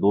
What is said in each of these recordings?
2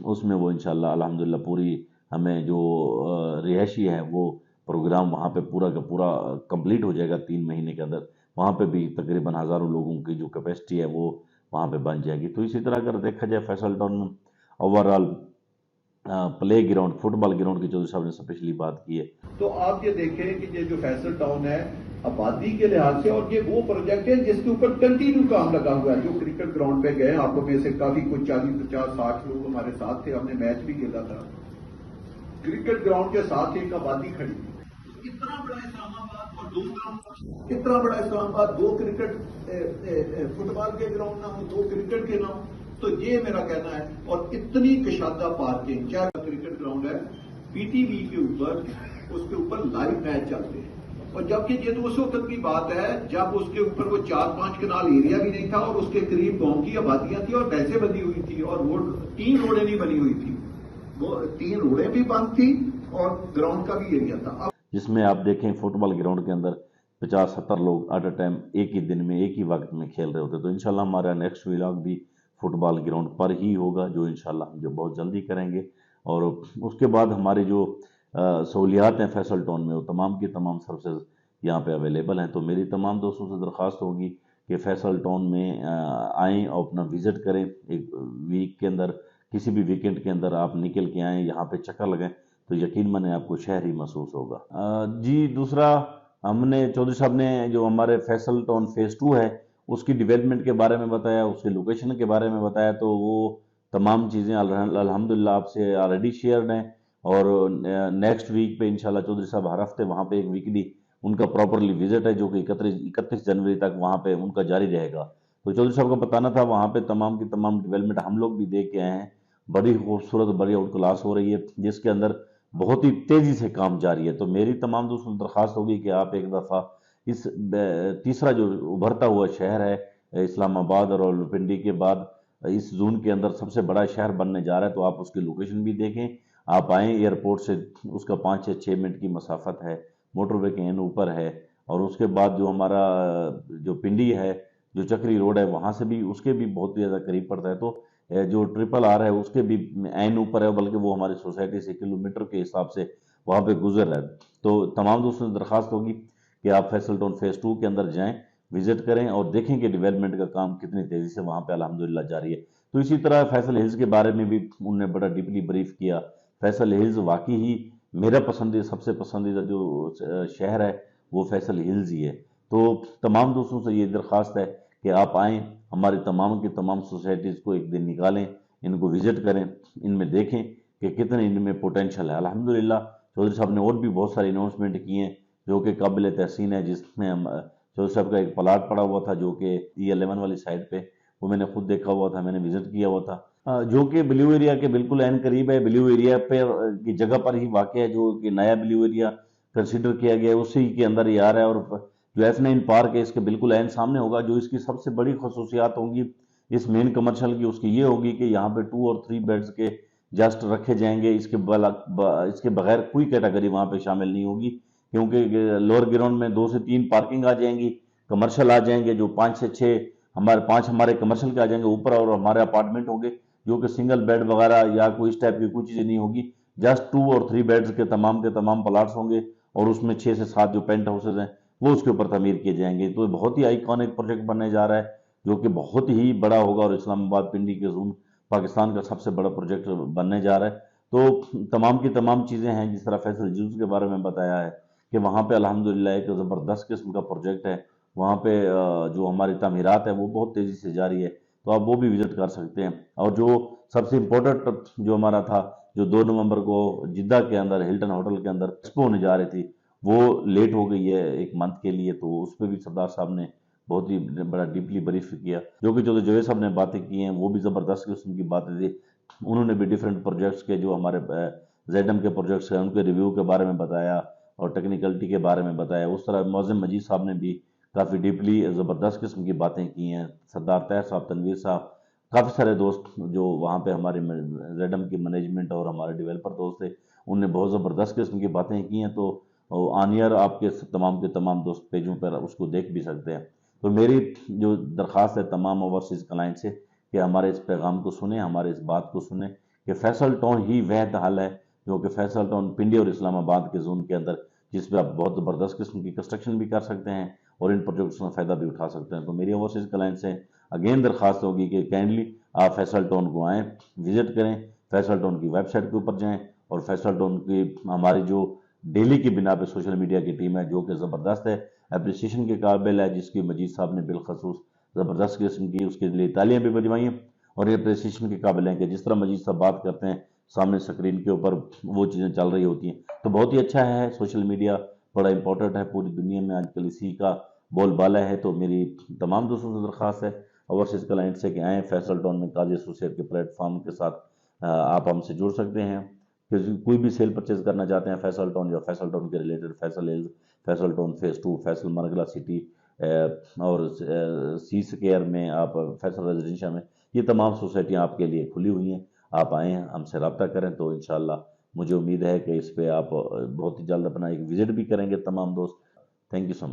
اس میں وہ انشاءاللہ الحمدللہ پوری ہمیں جو رہائشی ہے وہ پروگرام وہاں پہ پورا کا پورا کمپلیٹ ہو جائے گا 3 مہینے کے اندر. وہاں پہ بھی تقریباً ہزاروں لوگوں کی جو کیپیسٹی ہے وہ وہاں پہ بن جائے گی. تو اسی طرح اگر دیکھا جائے فیصل ٹاؤن میں over all play ground fit بال گراؤنڈ کی چودھری صاحب نے اسپیشلی بات کی ہے. تو آپ یہ دیکھیں کہ یہ جو فیصل ٹاؤن ہے آبادی کے لحاظ سے، اور یہ وہ پروجیکٹ ہے جس کے اوپر کنٹینیو کام لگا ہوا ہے. جو کرکٹ گراؤنڈ پہ گئے آپ کو میں سے کافی کچھ 40 50 60 لوگ ہمارے ساتھ تھے، ہم نے میچ بھی کھیلا تھا. کرکٹ گراؤنڈ کے ساتھ ایک آبادی کھڑی تھی. اتنا بڑا اسلام آباد اور اتنا بڑا اسلام آباد، 2 کرکٹ فٹ بال کے گراؤنڈ نہ ہوں، 2 کرکٹ کے نہ ہوں. تو یہ میرا کہنا ہے. اور اتنی کشادہ پارکنگ، چاہے کرکٹ گراؤنڈ ہے، پی ٹی وی کے اوپر اس کے اوپر لائیو میچ چلتے ہیں. اور جبکہ یہ تو اس وقت کی بات ہے جب اس کے اوپر وہ 4 5 کنال ایریا بھی نہیں تھا، اور اس کے قریب گاؤں کی آبادیاں تھیں اور ویسے بنی ہوئی تھی، اور وہ 3 روڈیں نہیں بنی ہوئی تھی. وہ 3 روڈیں بھی بند تھی اور گراؤنڈ کا بھی ایریا تھا. جس میں آپ دیکھیں فٹ بال گراؤنڈ کے اندر 50 70 لوگ ایٹ اے ٹائم ایک ہی دن میں ایک ہی وقت میں کھیل رہے ہوتے. تو انشاءاللہ ہمارا نیکسٹ ولاگ بھی فٹ بال گراؤنڈ پر ہی ہوگا، جو انشاءاللہ ہم جو بہت جلدی کریں گے. اور اس کے بعد ہماری جو سہولیات ہیں فیصل ٹاؤن میں، وہ تمام کی تمام سروسز یہاں پہ اویلیبل ہیں. تو میری تمام دوستوں سے درخواست ہوگی کہ فیصل ٹاؤن میں آئیں اور اپنا وزٹ کریں. ایک ویک کے اندر کسی بھی ویکینڈ کے اندر آپ نکل کے آئیں، یہاں پہ چکر لگائیں، تو یقین مانے آپ کو شہر ہی محسوس ہوگا. جی دوسرا ہم نے چودھری صاحب نے جو ہمارے فیصل ٹاؤن فیز 2 ہے اس کی ڈیولپمنٹ کے بارے میں بتایا، اس کے لوکیشن کے بارے میں بتایا. تو وہ تمام چیزیں الحمدللہ آپ سے آلریڈی شیئرڈ ہیں. اور نیکسٹ ویک پہ انشاءاللہ چودھری صاحب ہر ہفتے وہاں پہ ایک ویکلی ان کا پراپرلی وزٹ ہے، جو کہ 31 جنوری تک وہاں پہ ان کا جاری رہے گا. تو چودھری صاحب کو بتانا تھا وہاں پہ تمام کی تمام ڈیولپمنٹ ہم لوگ بھی دیکھ کے آئے ہیں. بڑی خوبصورت بڑی آؤٹ کلاس ہو رہی ہے، جس کے اندر بہت ہی تیزی سے کام جاری ہے. تو میری تمام دوستوں سے درخواست ہوگی کہ آپ ایک دفعہ اس تیسرا جو ابھرتا ہوا شہر ہے اسلام آباد اور راولپنڈی کے بعد اس زون کے اندر سب سے بڑا شہر بننے جا رہا ہے، تو آپ اس کی لوکیشن بھی دیکھیں. آپ آئیں، ایئرپورٹ سے اس کا 5 سے 6 منٹ کی مسافت ہے، موٹر وے کے اوپر ہے. اور اس کے بعد جو ہمارا جو پنڈی ہے، جو چکری روڈ ہے، وہاں سے بھی اس کے بھی بہت زیادہ قریب پڑتا ہے. تو جو ٹرپل آر ہے اس کے بھی عین اوپر ہے، بلکہ وہ ہماری سوسائٹی سے کلومیٹر کے حساب سے وہاں پہ گزر رہا ہے. تو تمام دوستوں سے درخواست ہوگی کہ آپ فیصل ٹاؤن فیز 2 کے اندر جائیں، وزٹ کریں اور دیکھیں کہ ڈیولپمنٹ کا کام کتنی تیزی سے وہاں پہ الحمدللہ جاری ہے. تو اسی طرح فیصل ہلز کے بارے میں بھی انہوں نے بڑا ڈیپلی بریف کیا. فیصل ہلز واقعی ہی میرا پسندیدہ سب سے پسندیدہ جو شہر ہے وہ فیصل ہلز ہی ہے. تو تمام دوستوں سے یہ درخواست ہے کہ آپ آئیں، ہماری تمام کی تمام سوسائٹیز کو ایک دن نکالیں، ان کو وزٹ کریں، ان میں دیکھیں کہ کتنے ان میں پوٹینشل ہے. الحمدللہ چودھری صاحب نے اور بھی بہت ساری اناؤنسمنٹ کی ہیں جو کہ قابل تحسین ہے. جس میں چودھری صاحب کا ایک پلاٹ پڑا ہوا تھا جو کہ E11 والی سائڈ پہ، وہ میں نے خود دیکھا ہوا تھا، میں نے وزٹ کیا ہوا تھا، جو کہ بلیو ایریا کے بالکل عین قریب ہے. بلیو ایریا پہ کی جگہ پر ہی واقع ہے، جو کہ نیا بلیو ایریا کنسیڈر کیا گیا ہے، اسی کے اندر ہی آ رہا ہے. اور جو F9 پارک ہے اس کے بالکل عین سامنے ہوگا. جو اس کی سب سے بڑی خصوصیات ہوں گی اس مین کمرشل کی، اس کی یہ ہوگی کہ یہاں پہ 2 اور 3 بیڈز کے جسٹ رکھے جائیں گے. اس کے بغیر کوئی کیٹیگری وہاں پہ شامل نہیں ہوگی، کیونکہ لوور گراؤنڈ میں 2 سے 3 پارکنگ آ جائیں گی، کمرشل آ جائیں گے، جو 5 سے 6 5 ہمارے کمرشل کے آ جائیں گے اوپر، اور ہمارے اپارٹمنٹ ہوں گے جو کہ سنگل بیڈ وغیرہ یا کوئی اس ٹائپ کی کوئی چیزیں نہیں ہوگی. جسٹ 2 اور 3 بیڈز کے تمام پلاٹس ہوں گے، اور اس میں 6 سے 7 جو پینٹ ہاؤسز ہیں وہ اس کے اوپر تعمیر کیے جائیں گے. تو بہت ہی آئیکونک پروجیکٹ بننے جا رہا ہے، جو کہ بہت ہی بڑا ہوگا، اور اسلام آباد پنڈی کے زون پاکستان کا سب سے بڑا پروجیکٹ بننے جا رہا ہے. تو تمام کی تمام چیزیں ہیں. جس طرح فیصل جوز کے بارے میں بتایا ہے کہ وہاں پہ الحمدللہ ایک زبردست قسم کا پروجیکٹ ہے. وہاں پہ جو ہماری تعمیرات ہے وہ بہت تیزی سے جاری ہے، تو آپ وہ بھی وزٹ کر سکتے ہیں. اور جو سب سے امپورٹنٹ جو ہمارا تھا، جو 2 نومبر کو جدہ کے اندر ہلٹن ہوٹل کے اندر ایکسپو ہونے جا رہی تھی، وہ لیٹ ہو گئی ہے 1 منتھ کے لیے. تو اس پہ بھی سردار صاحب نے بہت ہی بڑا ڈیپلی بریف کیا. جو کہ جوید صاحب نے باتیں کی ہیں وہ بھی زبردست قسم کی باتیں تھی. انہوں نے بھی ڈیفرنٹ پروجیکٹس کے جو ہمارے زیڈم کے پروجیکٹس ہیں ان کے ریویو کے بارے میں بتایا اور ٹیکنیکلٹی کے بارے میں بتایا. اس طرح معظم مجید صاحب نے بھی کافی ڈیپلی زبردست قسم کی باتیں کی ہیں. سردار طاہر صاحب، تنویر صاحب، کافی سارے دوست جو وہاں پہ ہمارے زیڈم کی مینجمنٹ اور ہمارے ڈیولپر دوست تھے، انہوں نے بہت زبردست قسم کی باتیں کی ہیں. تو آن ایئر آپ کے تمام دوست پیجوں پر اس کو دیکھ بھی سکتے ہیں. تو میری جو درخواست ہے تمام اوورسیز کلائنٹ سے کہ ہمارے اس پیغام کو سنیں، ہمارے اس بات کو سنیں کہ فیصل ٹاؤن ہی وہ حل ہے جو کہ فیصل ٹاؤن پنڈی اور اسلام آباد کے زون کے اندر، جس پہ آپ بہت زبردست قسم کی کنسٹرکشن بھی کر سکتے ہیں اور ان پروجیکٹس کا فائدہ بھی اٹھا سکتے ہیں۔ تو میری اوورسیز کلائنٹ سے اگین درخواست ہوگی کہ کائنڈلی آپ فیصل ٹاؤن کو آئیں، وزٹ کریں، فیصل ٹاؤن کی ویب سائٹ کے اوپر جائیں، اور فیصل ٹاؤن کی ہماری جو ڈیلی کی بنا پہ سوشل میڈیا کی ٹیم ہے جو کہ زبردست ہے، اپریسیشن کے قابل ہے، جس کی مجید صاحب نے بالخصوص زبردست قسم کی اس کے لیے تالیاں بھی بجوائی ہیں، اور یہ اپریسیشن کے قابل ہیں کہ جس طرح مجید صاحب بات کرتے ہیں سامنے سکرین کے اوپر وہ چیزیں چل رہی ہوتی ہیں، تو بہت ہی اچھا ہے۔ سوشل میڈیا بڑا امپورٹنٹ ہے، پوری دنیا میں آج کل اسی کا بول بالا ہے۔ تو میری تمام دوستوں سے درخواست ہے اوورسیز کلائنٹ سے کہ آئیں فیصل ٹاؤن میں قاضی ایسوسیٹ کے پلیٹ فارم کے ساتھ آپ ہم سے جڑ سکتے ہیں، کہ کوئی بھی سیل پرچیز کرنا چاہتے ہیں فیصل ٹاؤن یا فیصل ٹاؤن کے related, Faisal hills, Faisal town phase 2، Faisal Margalla city اور سی سکیئر میں، آپ فیصل ریزیڈینشیا میں، یہ تمام سوسائٹیاں آپ کے لیے کھلی ہوئی ہیں۔ آپ آئیں، ہم سے رابطہ کریں، تو انشاءاللہ مجھے امید ہے کہ اس پہ آپ بہت ہی جلد اپنا ایک وزٹ بھی کریں گے تمام دوست۔ Thank you so much.